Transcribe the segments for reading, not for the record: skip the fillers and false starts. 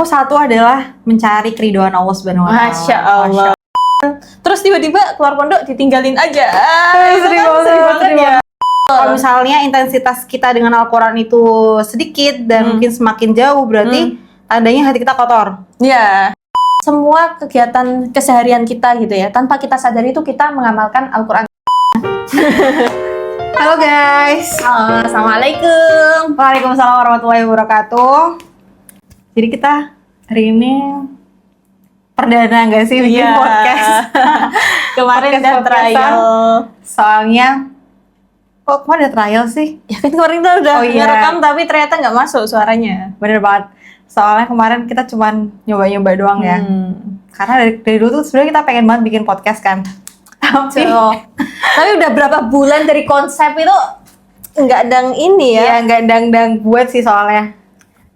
aku satu adalah mencari keridhaan Allah Subhanahu wa Ta'ala. Masya Allah. Terus tiba-tiba keluar pondok ditinggalin aja. Sedih banget ya. Kalau misalnya intensitas kita dengan Al-Quran itu sedikit dan mungkin semakin jauh, berarti tandanya hati kita kotor. Ya. Semua kegiatan keseharian kita gitu ya, tanpa kita sadari itu kita mengamalkan Al-Quran. Halo guys. Assalamualaikum. Waalaikumsalam warahmatullahi wabarakatuh. Jadi kita hari ini perdana nggak sih bikin podcast? Kemarin Podcast udah trial. Soalnya kok kemarin ada trial sih? Ya kan kemarin kita udah ngerekam tapi ternyata nggak masuk suaranya. Bener banget. Soalnya kemarin kita cuman nyoba-nyoba doang ya. Karena dari dulu tuh sebenarnya kita pengen banget bikin podcast kan. Tapi udah berapa bulan dari konsep itu nggak dang ini ya? Iya, nggak dang-dang buat sih soalnya.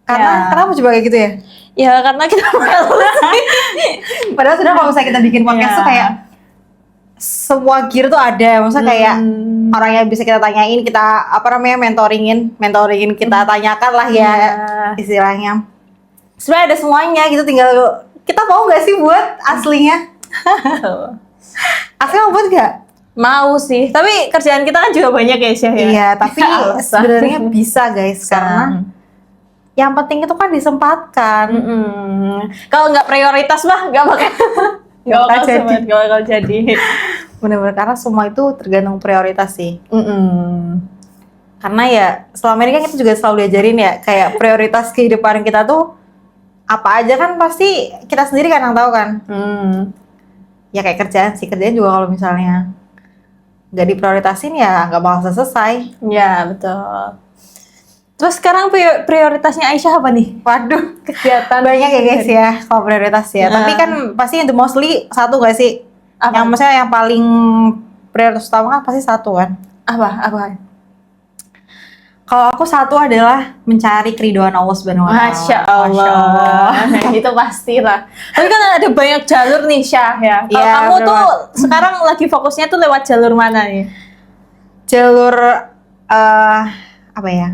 Karena kenapa coba kayak gitu ya? Ya karena kita males. Padahal sudah kalau misalnya kita bikin podcast tuh kayak semua gear tuh ada. Maksudnya kayak orang yang bisa kita tanyain, kita mentoringin kita tanyakan lah ya istilahnya. Sebenarnya ada semuanya gitu, tinggal kita mau nggak sih buat aslinya? Aslinya mau buat nggak? Mau sih, tapi kerjaan kita kan juga banyak ya Syah ya. Iya, tapi sebenarnya bisa guys, karena yang penting itu kan disempatkan. Kalau nggak prioritas mah nggak bakal jadi. Bener-bener, karena semua itu tergantung prioritas sih. Karena ya selama ini kan kita juga selalu diajarin ya, kayak prioritas kehidupan kita tuh apa aja kan pasti kita sendiri kan yang tahu kan. Ya kayak kerjaan juga kalau misalnya nggak diprioritasin ya nggak bakal selesai. Ya betul. Terus sekarang prioritasnya Aisyah apa nih? Waduh, kegiatan banyak ya guys ya kalau prioritas ya. Tapi kan pasti yang the mostly satu gak sih? Apa? Yang maksudnya yang paling prioritas utama kan pasti satu kan? Apa? Kalau aku satu adalah mencari keridhaan Allah Subhanahu wa Ta'ala. Masya Allah. Itu pastilah. Tapi kan ada banyak jalur nih Syah ya. Kalau kamu tuh sekarang lagi fokusnya tuh lewat jalur mana nih? Jalur apa ya?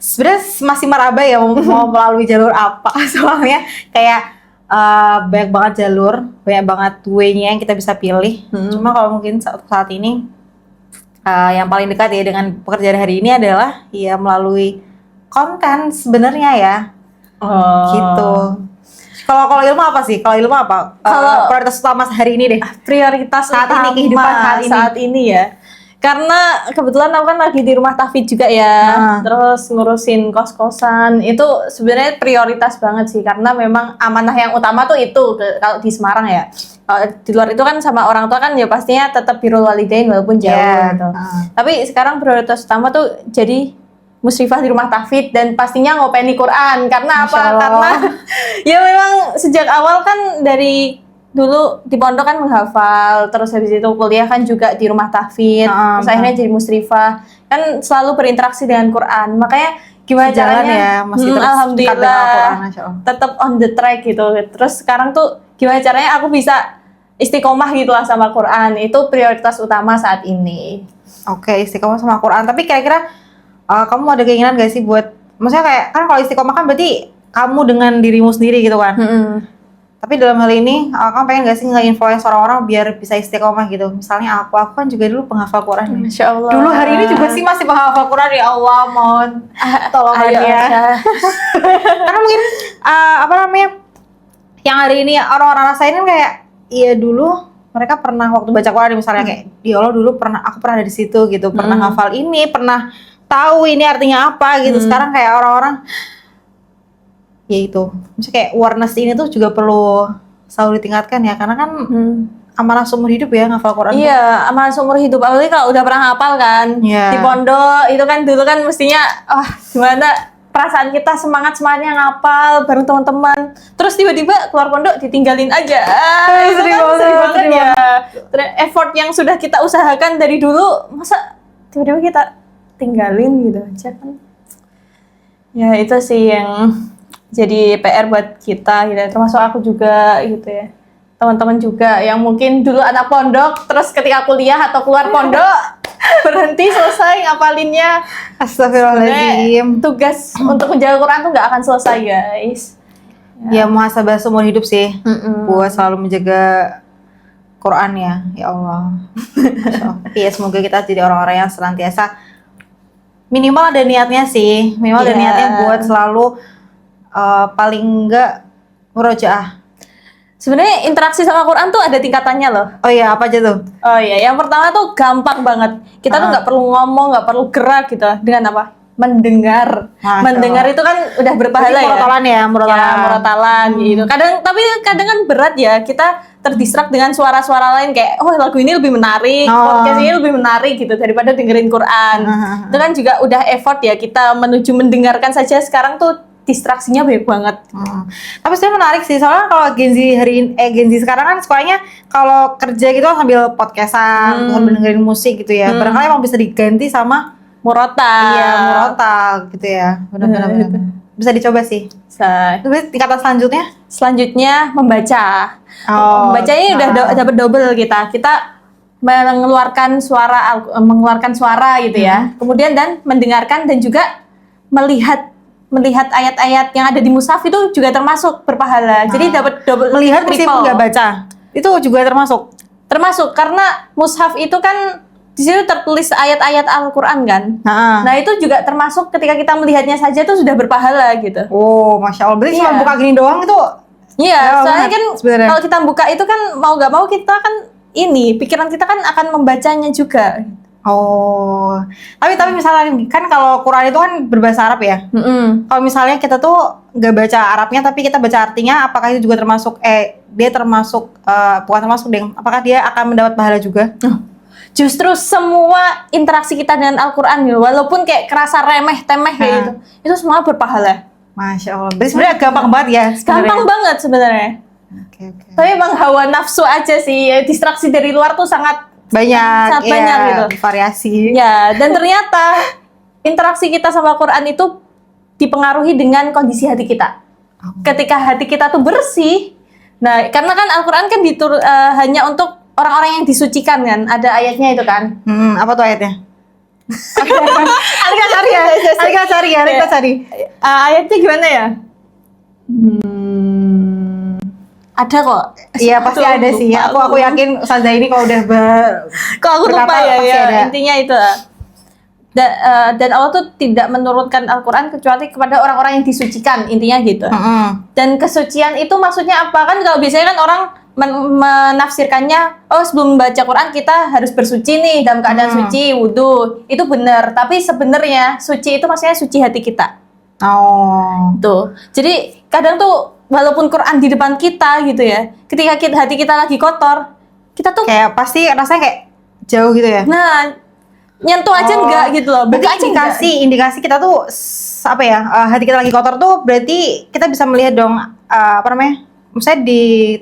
Sebenarnya masih meraba ya mau melalui jalur apa. Soalnya kayak banyak banget jalur, banyak banget way-nya yang kita bisa pilih. Cuma kalau mungkin saat ini yang paling dekat ya dengan pekerjaan hari ini adalah ya melalui konten sebenarnya ya. Gitu. Kalau ilmu apa sih? Kalau ilmu apa? Kalau prioritas utama hari ini deh. Prioritas saat utama ini, kehidupan saat ini ya. Karena kebetulan aku kan lagi di rumah tahfidz juga ya. Terus ngurusin kos-kosan. Itu sebenarnya prioritas banget sih, karena memang amanah yang utama tuh itu kalau di Semarang ya. Kalau di luar itu kan sama orang tua kan ya pastinya tetap birrul walidain walaupun jauh gitu. Tapi sekarang prioritas utama tuh jadi musyrifah di rumah tahfidz dan pastinya ngopeni Quran. Karena apa? Karena ya memang sejak awal kan dari dulu di pondok kan menghafal, terus habis itu kuliah kan juga di rumah tahfidz, terus akhirnya jadi musyrifah, kan selalu berinteraksi dengan Quran. Makanya gimana caranya ya, masih alhamdulillah tetap on the track gitu. Terus sekarang tuh gimana caranya aku bisa istiqomah gitu lah sama Quran, itu prioritas utama saat ini. Oke, istiqomah sama Quran. Tapi kira-kira kamu ada keinginan gak sih buat, maksudnya kayak kan kalau istiqomah kan berarti kamu dengan dirimu sendiri gitu kan. Tapi dalam hal ini, kamu pengen gak sih nge-influence orang-orang biar bisa istiqomah gitu? Misalnya aku kan juga dulu penghafal Quran. Masya Allah. Dulu hari ini juga sih masih penghafal Quran, ya Allah, mohon tolongannya. Karena mungkin, yang hari ini orang-orang rasain kan kayak, iya dulu mereka pernah waktu baca Quran misalnya kayak, ya Allah dulu aku pernah ada di situ gitu, pernah hafal ini, pernah tahu ini artinya apa gitu. Sekarang kayak orang-orang, ya itu, misalnya kayak awareness ini tuh juga perlu selalu ditingkatkan ya, karena kan amanah seumur hidup ya ngafal Quran. Iya, amanah seumur hidup, apalagi kalau udah pernah hafal kan di pondok itu kan dulu kan mestinya gimana perasaan kita semangatnya ngapal bareng teman-teman, terus tiba-tiba keluar pondok ditinggalin aja. Sedih banget ya. Effort yang sudah kita usahakan dari dulu masa tiba-tiba kita tinggalin gitu aja kan. Ya itu sih yang jadi PR buat kita gitu, termasuk aku juga gitu ya. Teman-teman juga yang mungkin dulu anak pondok, terus ketika kuliah atau keluar pondok berhenti selesai ngapalinnya. Astagfirullahaladzim. Tugas untuk menjaga Quran tuh nggak akan selesai guys. Ya muhasabah seumur hidup sih. Buat selalu menjaga Quran ya Allah. Masya Allah. Iya, semoga kita jadi orang-orang yang senantiasa minimal ada niatnya sih, minimal ada Iya. niatnya buat selalu paling enggak murojaah. Sebenarnya interaksi sama Quran tuh ada tingkatannya loh. Oh iya, apa aja tuh? Oh iya, yang pertama tuh gampang banget. Kita tuh nggak perlu ngomong, nggak perlu gerak gitu. Dengan apa? Mendengar. Masya Mendengar itu kan udah berpahala ya. Murotalan ya, murotalan. Ya, murotalan gitu. Tapi kadang kan berat ya. Kita terdistrak dengan suara-suara lain kayak, oh lagu ini lebih menarik, podcast ini lebih menarik gitu daripada dengerin Quran. Itu kan juga udah effort ya kita menuju mendengarkan saja. Sekarang tuh distraksinya banyak banget. Tapi sebenarnya menarik sih, soalnya kalau Gen Z sekarang kan sukanya kalau kerja gitu sambil podcastan, sambil dengerin musik gitu ya. Barangkali emang bisa diganti sama Murotal. iya, murotal gitu ya. Benar-benar. Bisa dicoba sih. Terus tingkatan selanjutnya? Selanjutnya membaca. Oh, Membaca ini udah dapat double kita. Kita mengeluarkan suara gitu ya. Kemudian dan mendengarkan dan juga melihat ayat-ayat yang ada di mushaf itu juga termasuk berpahala. Jadi dapat double melihat triple. meskipun nggak baca. Itu juga termasuk. Termasuk karena mushaf itu kan di situ tertulis ayat-ayat Al-Qur'an kan. Nah, itu juga termasuk ketika kita melihatnya saja itu sudah berpahala gitu. Oh, Masya Allah. Berarti cuma buka gini doang itu. Iya, soalnya kan sebenarnya. kalau kita buka itu kan mau nggak mau kita kan pikiran kita kan akan membacanya juga. Oh, tapi misalnya kan kalau Quran itu kan berbahasa Arab ya. Kalau misalnya kita tuh nggak baca Arabnya tapi kita baca artinya, apakah itu juga termasuk? Dia termasuk bukan termasuk deh. Apakah dia akan mendapat pahala juga? Justru semua interaksi kita dengan Al-Quran gitu, walaupun kayak kerasa remeh-temeh kayak gitu, itu semua berpahala. Masya Allah. Berarti sebenarnya gampang banget ya. Gampang banget sebenarnya. Oke. Tapi emang hawa nafsu aja sih, distraksi dari luar tuh sangat Banyak gitu. Variasi. Ya, dan ternyata interaksi kita sama Quran itu dipengaruhi dengan kondisi hati kita. Ketika hati kita tuh bersih, nah karena kan Al-Quran kan hanya untuk orang-orang yang disucikan kan, ada ayatnya itu kan. Apa tuh ayatnya? Kita cari. Ayatnya gimana ya? Ada kok. Iya pasti ada sih. Aku yakin Ustazah ini kalau udah kok aku lupa berkata, pasti ada. Intinya itu. Dan Allah tuh tidak menurunkan Al-Quran kecuali kepada orang-orang yang disucikan, intinya gitu. Dan kesucian itu maksudnya apa? Kan kalau biasanya kan orang menafsirkannya, oh sebelum membaca Quran kita harus bersuci nih, dalam keadaan suci, wudhu. Itu benar, tapi sebenarnya suci itu maksudnya suci hati kita. Tuh. Jadi kadang tuh walaupun Quran di depan kita gitu ya, ketika hati kita lagi kotor, kita tuh kayak pasti rasanya kayak jauh gitu ya. Nah, nyentuh aja enggak gitu loh. Berarti indikasi kita tuh apa ya? Hati kita lagi kotor tuh berarti kita bisa melihat dong apa namanya? Misalnya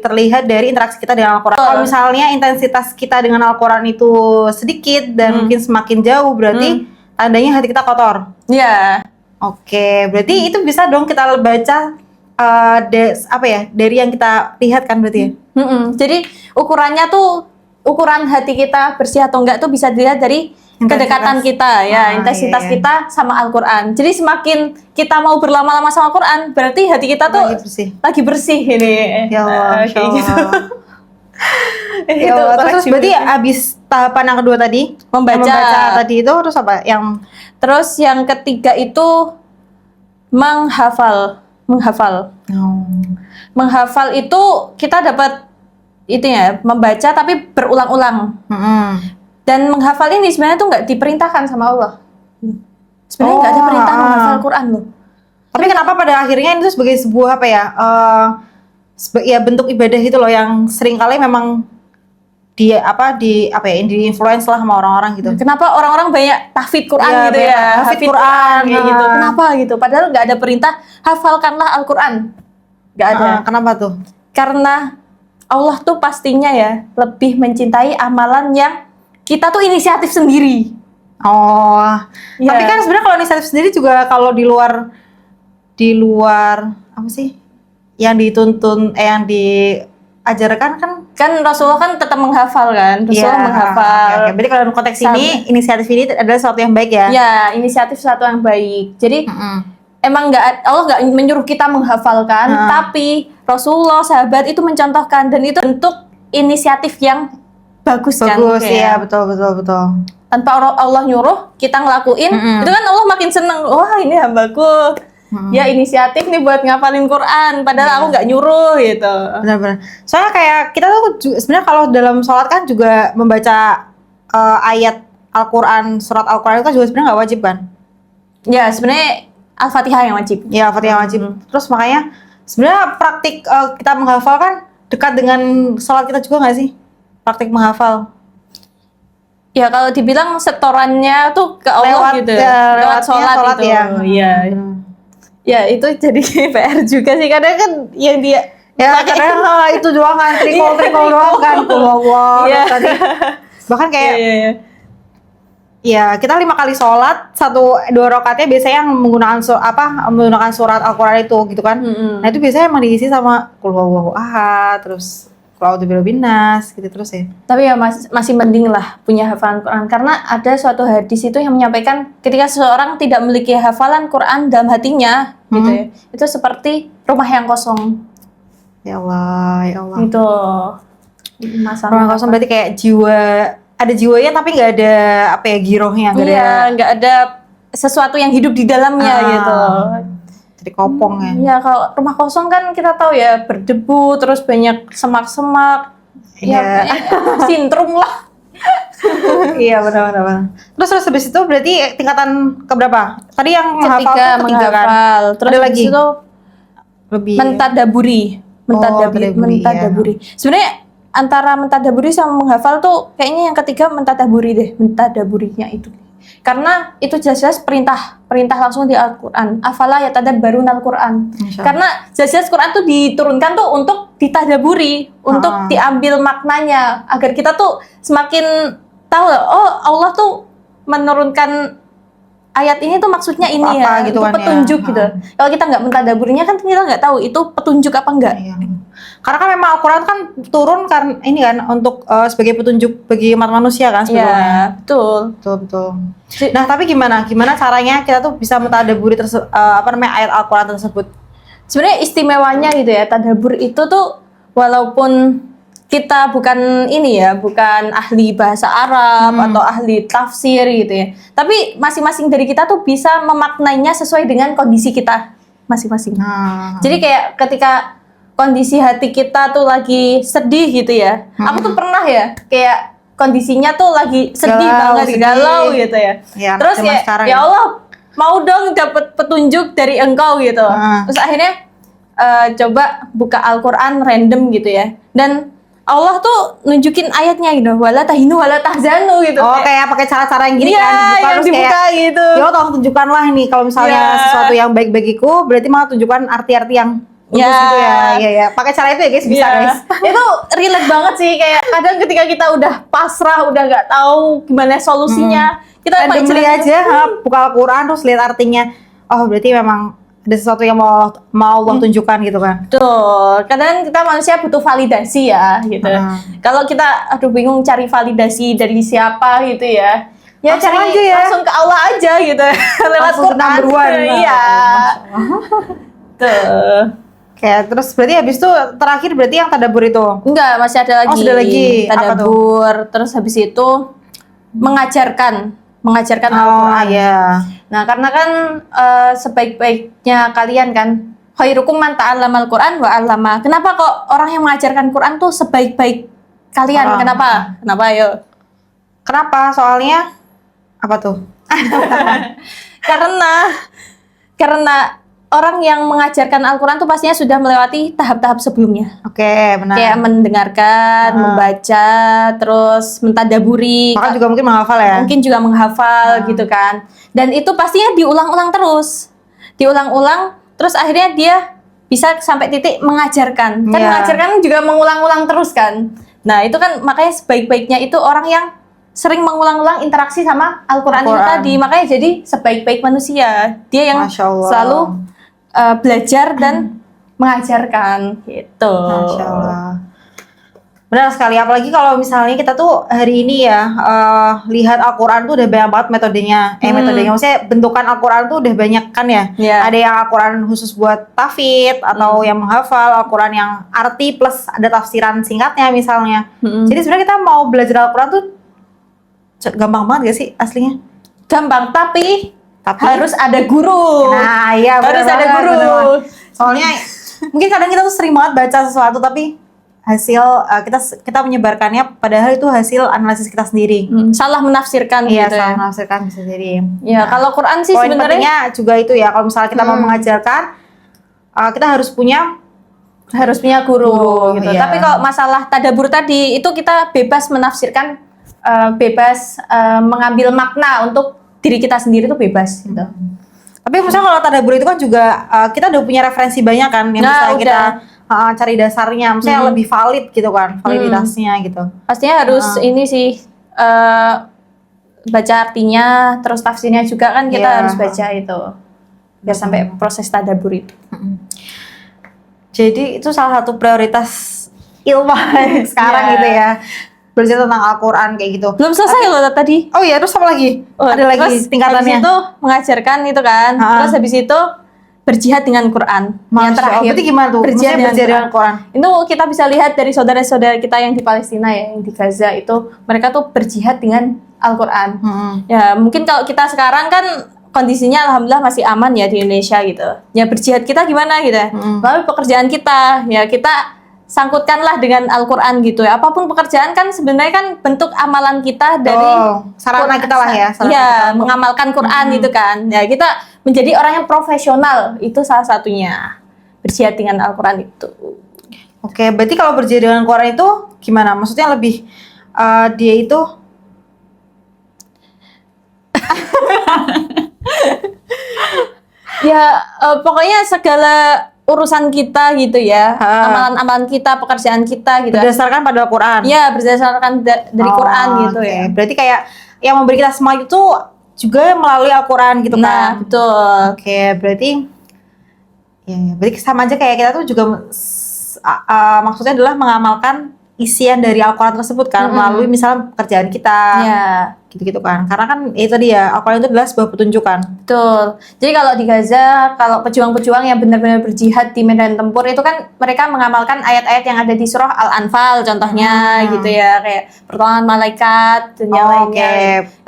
terlihat dari interaksi kita dengan Al-Quran. Kalau misalnya intensitas kita dengan Al-Quran itu sedikit dan mungkin semakin jauh, berarti tandanya hati kita kotor. Iya. Oke, berarti itu bisa dong kita baca dari yang kita lihat kan berarti ya. Jadi ukuran hati kita bersih atau enggak tuh bisa dilihat dari kedekatan kita ya, intensitas kita sama Al-Quran. Jadi semakin kita mau berlama-lama sama Al-Quran, berarti hati kita tuh lagi bersih ini. Ya Allah, kayak gitu. Ya Allah, terus berarti abis tahapan yang kedua tadi membaca tadi itu terus apa? Terus yang ketiga itu menghafal. Menghafal itu kita dapat itu ya, membaca tapi berulang-ulang. Dan menghafal ini sebenarnya tuh nggak diperintahkan sama Allah. Sebenarnya nggak ada perintah menghafal Quran loh. Tapi kenapa pada akhirnya itu sebagai sebuah apa ya? Bentuk ibadah itu loh yang sering kali memang di influence lah sama orang-orang gitu. Kenapa orang-orang banyak tahfidz Quran gitu ya? Tahfidz Quran kayak gitu. Kenapa gitu? Padahal nggak ada perintah hafalkanlah Al-Quran. Nggak ada. Kenapa tuh? Karena Allah tuh pastinya ya lebih mencintai amalan yang kita tuh inisiatif sendiri. Tapi kan sebenarnya kalau inisiatif sendiri juga kalau di luar apa sih? Yang dituntun yang diajarkan kan Rasulullah kan tetap menghafal kan. Rasulullah menghafal. Okay. Berarti kalau dalam konteks ini inisiatif ini adalah sesuatu yang baik ya. Ya, inisiatif sesuatu yang baik. Jadi emang Allah nggak menyuruh kita menghafalkan, tapi Rasulullah, sahabat itu mencontohkan, dan itu bentuk inisiatif yang bagus kan. Bagus, kayak iya, betul. tanpa Allah nyuruh kita ngelakuin, itu kan Allah makin seneng. Wah, ini hambaku ya inisiatif nih buat ngapalin Quran, padahal aku nggak nyuruh gitu. Benar-benar. Soalnya kayak kita tuh sebenarnya kalau dalam sholat kan juga membaca ayat Al-Quran, surat Al-Quran itu kan juga sebenarnya nggak wajib kan? Ya sebenarnya Al-Fatihah yang wajib. Ya, Al-Fatihah wajib. Terus makanya sebenarnya praktik kita menghafal kan dekat dengan sholat kita juga nggak sih? Praktik menghafal. Ya kalau dibilang setorannya tuh ke Allah gitu, lewat sholat gitu. ya. Iya. Ya itu jadi PR juga sih, kadang kan yang dia Ya kadang itu doang kan, trikol doang kan, Allah. Iya. Tadi bahkan kayak Iya. ya kita 5 kali sholat 1-2 rakaatnya biasanya yang menggunakan surat Al-Quran itu gitu kan. Nah itu biasanya emang diisi sama Qul huwallahu ahad, terus Qul a'udzu birabbil nas gitu terus ya. Tapi ya masih mending lah punya hafalan Quran, karena ada suatu hadis itu yang menyampaikan ketika seseorang tidak memiliki hafalan Quran dalam hatinya gitu ya, itu seperti rumah yang kosong. Ya Allah. Itu masalah. Rumah kosong berarti kayak ada jiwanya tapi nggak ada girohnya, nggak ada. Iya, nggak ada sesuatu yang hidup di dalamnya gitu. Jadi kopong ya. Iya, kalau rumah kosong kan kita tahu ya berdebu, terus banyak semak-semak. Iya. Ya, sintrum lah. Iya benar. Terus habis itu berarti tingkatan keberapa? Tadi yang menghafal Ketika tuh ketiga kan? menghafal, terus Ada habis lagi? itu Lebih. mentadaburi. Mentadaburi, Sebenarnya antara mentadaburi sama menghafal tuh kayaknya yang ketiga mentadaburi deh, mentadaburinya itu. Karena itu jelas-jelas perintah langsung di Al-Qur'an. Afala yatadabbaruna Al-Qur'an. Karena jelas-jelas Quran tuh diturunkan tuh untuk ditadaburi, untuk diambil maknanya agar kita tuh semakin tahu, oh Allah tuh menurunkan ayat ini tuh maksudnya ini apa ya, gitu itu kan, petunjuk ya. gitu. Kalau kita nggak mentadaburinya kan kita nggak tahu itu petunjuk apa enggak. Iya. Karena kan memang Al-Quran kan turun kan ini kan untuk sebagai petunjuk bagi umat manusia kan sebetulnya. Iya, betul. Betul. Nah tapi gimana caranya kita tuh bisa mentadaburi ayat Al-Quran tersebut? Sebenarnya istimewanya gitu ya, tadabur itu tuh walaupun kita bukan bukan ahli bahasa Arab atau ahli tafsir gitu ya, tapi masing-masing dari kita tuh bisa memaknainya sesuai dengan kondisi kita masing-masing. Jadi kayak ketika kondisi hati kita tuh lagi sedih gitu ya, aku tuh pernah ya kayak kondisinya tuh lagi sedih banget, galau gitu ya. Terus ya Allah mau dong dapat petunjuk dari Engkau gitu. Terus akhirnya coba buka Al-Quran random gitu ya, dan Allah tuh nunjukin ayatnya gitu, wala tahinu wala tahzanu gitu. Oh, kayak pakai cara-cara yang gini iya, kan, yang terus dibuka kayak, gitu. Ya tolong tunjukkanlah nih kalau misalnya sesuatu yang baik bagiku, berarti malah tunjukkan arti-arti yang bagus gitu ya. Iya. Pakai cara itu ya guys, bisa guys. Itu relate banget sih, kayak kadang ketika kita udah pasrah, udah nggak tahu gimana solusinya, kita pakai beli aja, buka Al-Quran terus lihat artinya. Oh, berarti memang ada sesuatu yang mau Allah tunjukkan gitu kan. Betul. Kadang kita manusia butuh validasi ya gitu. Kalau kita bingung cari validasi dari siapa gitu ya. Ya langsung cari aja ya. langsung ke Allah aja gitu. Lewat Quran. Iya. Tuh. Kayak terus berarti habis itu terakhir berarti yang tadabbur itu. Enggak, masih ada lagi. Oh, sudah lagi. Tadabbur. Terus habis itu mengajarkan Al-Quran. Iya. Nah, karena kan sebaik-baiknya kalian kan khairukum man ta'allamal Quran wa 'allama. Kenapa kok orang yang mengajarkan Quran tuh sebaik-baik kalian? Kenapa? Ayo. Kenapa? Soalnya apa tuh? Karena orang yang mengajarkan Al-Quran tuh pastinya sudah melewati tahap-tahap sebelumnya. Oke, benar. Kayak mendengarkan, membaca, terus mentadaburi. Maka juga mungkin menghafal ya? Mungkin juga menghafal gitu kan. Dan itu pastinya diulang-ulang terus. Terus akhirnya dia bisa sampai titik mengajarkan. Kan mengajarkan juga mengulang-ulang terus kan. Nah itu kan makanya sebaik-baiknya itu orang yang sering mengulang-ulang interaksi sama Al-Quran itu tadi. Makanya jadi sebaik-baik manusia. Dia yang selalu belajar dan mengajarkan gitu. Masya Allah. Benar sekali, apalagi kalau misalnya kita tuh hari ini ya lihat Al-Quran tuh udah banyak banget metodenya. Metodenya maksudnya bentukan Al-Quran tuh udah banyak kan ya. Yeah. Ada yang Al-Quran khusus buat tahfidz atau yang menghafal, Al-Quran yang arti plus ada tafsiran singkatnya misalnya. Jadi sebenarnya kita mau belajar Al-Quran tuh gampang banget gak sih aslinya? Gampang, tapi harus ada guru. Nah, iya harus ada guru. Soalnya mungkin kadang kita tuh sering banget baca sesuatu tapi hasil kita menyebarkannya padahal itu hasil analisis kita sendiri. Salah menafsirkan iya, gitu salah ya. menafsirkan bisa jadi. Ya, kalau Quran sih poin sebenarnya pentingnya juga itu ya, kalau misalnya kita mau mengajarkan kita harus punya guru gitu. iya. Tapi kalau masalah tadabbur tadi itu kita bebas menafsirkan, bebas mengambil makna untuk diri kita sendiri itu bebas gitu. Tapi misalnya kalau tadabbur itu kan juga kita udah punya referensi banyak kan yang bisa kita cari dasarnya, maksudnya yang lebih valid gitu kan, validitasnya gitu. Pastinya harus ini sih baca artinya, terus tafsirnya juga kan kita harus baca itu biar sampai proses tadabbur itu. Jadi itu salah satu prioritas ilmu sekarang gitu ya, belajar tentang Al-Quran kayak gitu. Belum selesai loh tadi. Oh iya, terus apa lagi? Ada lagi tingkatannya. Habis itu mengajarkan itu kan, terus habis itu berjihad dengan Quran. Yang terakhir, berarti gimana tuh? Berjihad dengan Quran. Itu kita bisa lihat dari saudara-saudara kita yang di Palestina ya, yang di Gaza itu, mereka tuh berjihad dengan Al-Quran. Ya mungkin kalau kita sekarang kan kondisinya alhamdulillah masih aman ya di Indonesia gitu. Ya berjihad kita gimana gitu ya. Lalu pekerjaan kita, ya kita sangkutkanlah dengan Al-Quran gitu ya. Apapun pekerjaan kan sebenarnya kan bentuk amalan kita dari sarana kita lah ya. Iya, mengamalkan Quran itu kan. Ya kita menjadi orang yang profesional itu salah satunya. Berjihad dengan Al-Quran itu. Oke, berarti kalau berjihad dengan Quran itu gimana? Maksudnya lebih dia itu ya pokoknya segala urusan kita gitu ya, amalan-amalan kita, pekerjaan kita gitu. Berdasarkan pada Quran. Iya, berdasarkan dari Quran gitu ya. Berarti kayak yang memberi kita semangat itu juga melalui Al-Quran gitu kan. Nah, betul. Oke, berarti berarti sama aja kayak kita tuh juga maksudnya adalah mengamalkan isian dari Al-Quran tersebut kan, melalui misalnya pekerjaan kita. Iya. Gitu-gitu kan. Karena kan itu dia, Al-Quran itu adalah sebuah petunjukan. Betul. Jadi kalau di Gaza, kalau pejuang-pejuang yang benar-benar berjihad di medan tempur itu kan mereka mengamalkan ayat-ayat yang ada di surah Al-Anfal contohnya gitu ya, kayak pertolongan malaikat dan yang lainnya.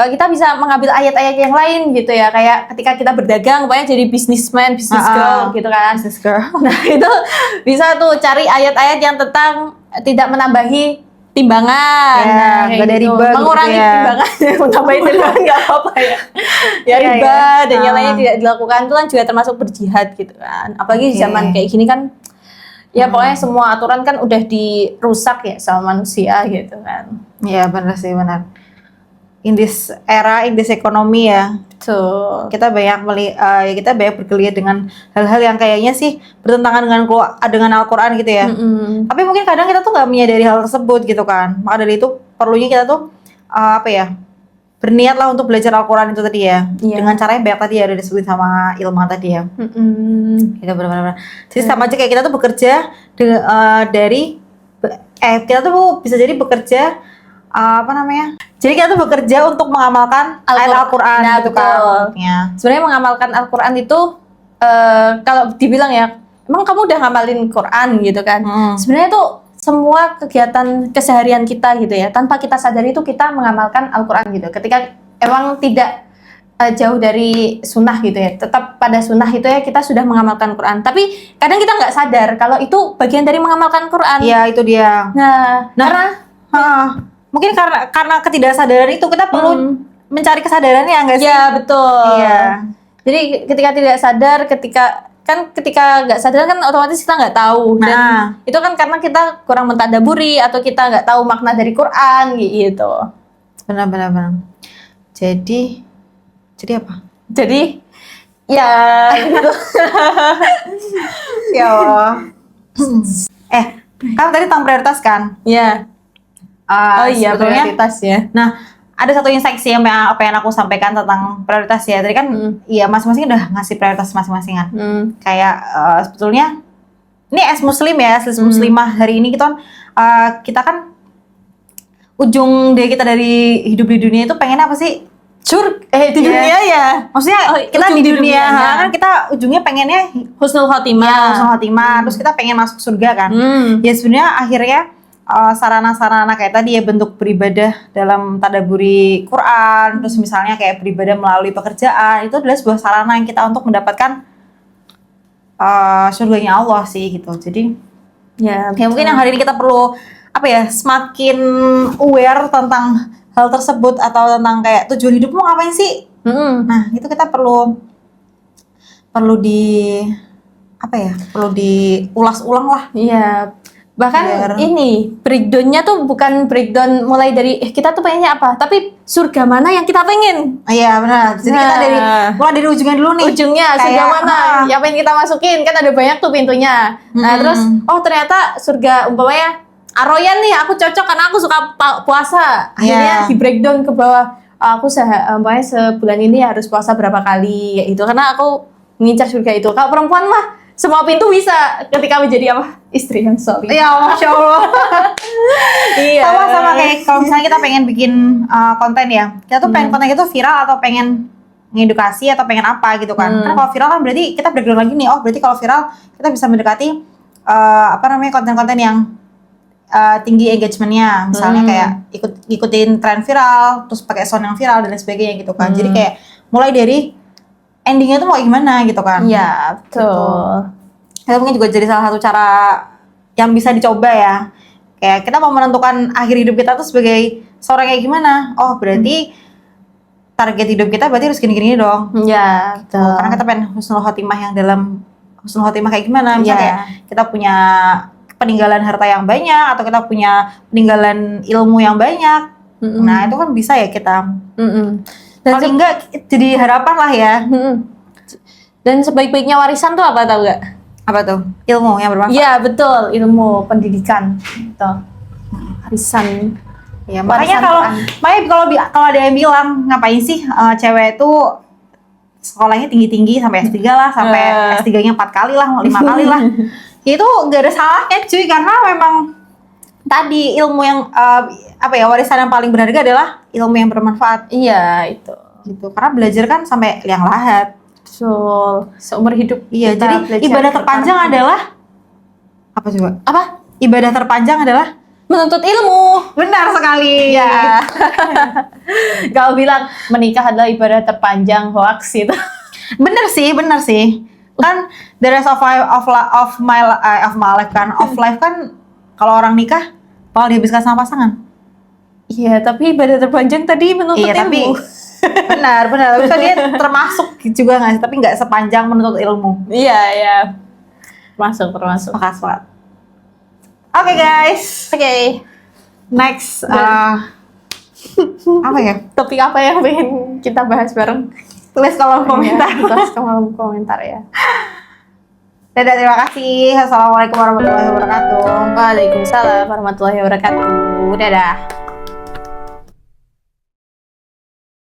Kalau kita bisa mengambil ayat-ayat yang lain gitu ya, kayak ketika kita berdagang pokoknya jadi businessman, business girl gitu kan. Business girl. Nah, itu bisa tuh cari ayat-ayat yang tentang tidak menambahi timbangan, nggak ada riba, mengurangi gitu ya. timbangan, menambahi timbangan nggak apa-apa ya. Ya riba dan yang lainnya tidak dilakukan itu kan juga termasuk berjihad gitu kan. Apalagi di zaman kayak gini kan, ya pokoknya semua aturan kan udah dirusak ya sama manusia gitu kan. Iya benar sih, benar. In this era, in this economy ya. Tuh. Kita banyak kita banyak bergeliat dengan hal-hal yang kayaknya sih bertentangan dengan Al-Quran gitu ya. Tapi mungkin kadang kita tuh nggak menyadari hal tersebut gitu kan. Maka dari itu perlunya kita tuh berniat lah untuk belajar Al-Quran itu tadi ya. Dengan cara yang banyak tadi ya udah disebut sama Ilma tadi ya. Kita benar-benar. Jadi sama aja kayak kita tuh bekerja kita tuh bisa jadi bekerja jadi kita tuh bekerja untuk mengamalkan ayat Al-Quran gitu kan. Sebenarnya mengamalkan Al-Quran itu kalau dibilang ya, emang kamu udah ngamalin Quran gitu kan. Sebenarnya tuh semua kegiatan keseharian kita gitu ya, tanpa kita sadari itu kita mengamalkan Al-Quran gitu. Ketika emang tidak jauh dari sunnah gitu ya, tetap pada sunnah itu ya kita sudah mengamalkan Quran. Tapi kadang kita nggak sadar kalau itu bagian dari mengamalkan Quran. Iya itu dia. Mungkin karena ketidaksadaran itu kita perlu mencari kesadarannya nggak sih? Iya betul. Iya. Jadi ketika tidak sadar, ketika nggak sadar kan otomatis kita nggak tahu. Dan itu kan karena kita kurang mentadaburi atau kita nggak tahu makna dari Quran gitu. Benar. Jadi apa? Jadi ya gitu. Ya Allah. Kan tadi tentang prioritas kan? Iya. Oh iya, prioritas ya. Nah, ada satu insights yang apa yang aku sampaikan tentang prioritas ya. Tadi kan ya masing-masing udah ngasih prioritas masing-masing kan. Kayak sebetulnya ini as muslim ya, as muslimah hari ini kita kan ujung dari kita dari hidup di dunia itu pengen apa sih? Di dunia ya. Maksudnya kita ujung di di dunia dunianya. kan kita ujungnya pengennya Husnul khotimah. husnul khotimah, terus kita pengen masuk surga kan. Hmm. Ya sebenarnya akhirnya sarana-sarana kayak tadi ya, bentuk beribadah dalam tadaburi Quran, terus misalnya kayak beribadah melalui pekerjaan, itu adalah sebuah sarana yang kita untuk mendapatkan surganya Allah sih gitu. Jadi Ya, ya mungkin yang hari ini kita perlu apa ya, semakin aware tentang hal tersebut, atau tentang kayak tujuan hidupmu ngapain sih. Mm-mm. Nah itu kita perlu di apa ya, perlu diulas-ulang lah. Iya. Bahkan Biar- ini breakdown-nya tuh bukan breakdown mulai dari kita tuh pengennya apa, tapi surga mana yang kita pengen. Iya benar. Jadi kita Nah. mulai dari ujungnya dulu nih. Ujungnya surga Kayak, mana yang pengen kita masukin, kan ada banyak tuh pintunya. Nah terus ternyata surga umpamanya Aroyan nih aku cocok karena aku suka puasa. Akhirnya Iya. di breakdown ke bawah. Aku umpamanya sebulan ini harus puasa berapa kali ya itu, karena aku mengincar surga itu. Kalau perempuan mah semua pintu bisa ketika menjadi apa, istri yang soleh. Iya, masya Allah. Iya. Sama kayak kalau misalnya kita pengen bikin konten ya, kita tuh pengen konten itu viral atau pengen ngedukasi atau pengen apa gitu kan. Kan kalau viral kan berarti kita breakdown lagi nih. Oh berarti kalau viral kita bisa mendekati konten-konten yang tinggi engagementnya, misalnya kayak ikutin tren viral, terus pakai sound yang viral dan lain sebagainya gitu kan. Jadi kayak mulai dari endingnya tuh mau gimana gitu kan. Iya, betul. Itu mungkin juga jadi salah satu cara yang bisa dicoba ya. Kayak kita mau menentukan akhir hidup kita tuh sebagai seorang kayak gimana. Oh berarti target hidup kita berarti harus gini-gini dong. Iya, betul. Karena kita pengen husnul khotimah, yang dalam husnul khotimah kayak gimana. Misalnya Iya. kayak kita punya peninggalan harta yang banyak, atau kita punya peninggalan ilmu yang banyak. Nah itu kan bisa ya kita. Dan Paling enggak jadi harapan lah ya. Dan sebaik-baiknya warisan tuh apa, tau gak? Apa tuh? Ilmu yang bermanfaat. Iya betul, ilmu pendidikan gitu. Warisan. Ya, makanya Warisan kalau ada yang bilang ngapain sih cewek itu sekolahnya tinggi-tinggi sampai S3 lah, sampai S3-nya 4 kali lah, 5 kali lah. Itu nggak ada salahnya cuy, karena memang tadi ilmu yang warisan yang paling berharga adalah ilmu yang bermanfaat Iya itu. gitu. Karena belajar kan sampai liang lahat. Betul. Seumur hidup. Iya, kita jadi belajar ibadah terpanjang bertahun. adalah apa coba? Apa? Ibadah terpanjang adalah Menuntut ilmu. benar sekali. Ya. Kalau bilang menikah adalah ibadah terpanjang, hoax itu. Bener sih. Kan the rest of my life kan kalau orang nikah bakal dihabiskan sama pasangan. Iya, tapi ibadah terpanjang tadi menuntut Iya, tapi ilmu. benar. Tapi kan dia termasuk juga nggak sih? Tapi nggak sepanjang menuntut ilmu. Iya. Masuk. Sepakat. Oke guys, Oke. next apa ya? Topik apa yang pengen kita bahas bareng? Tulis kolom komentar. Ya, tulis kolom komentar ya. Dadah, terima kasih. Assalamualaikum warahmatullahi wabarakatuh. Waalaikumsalam warahmatullahi wabarakatuh. Dadah.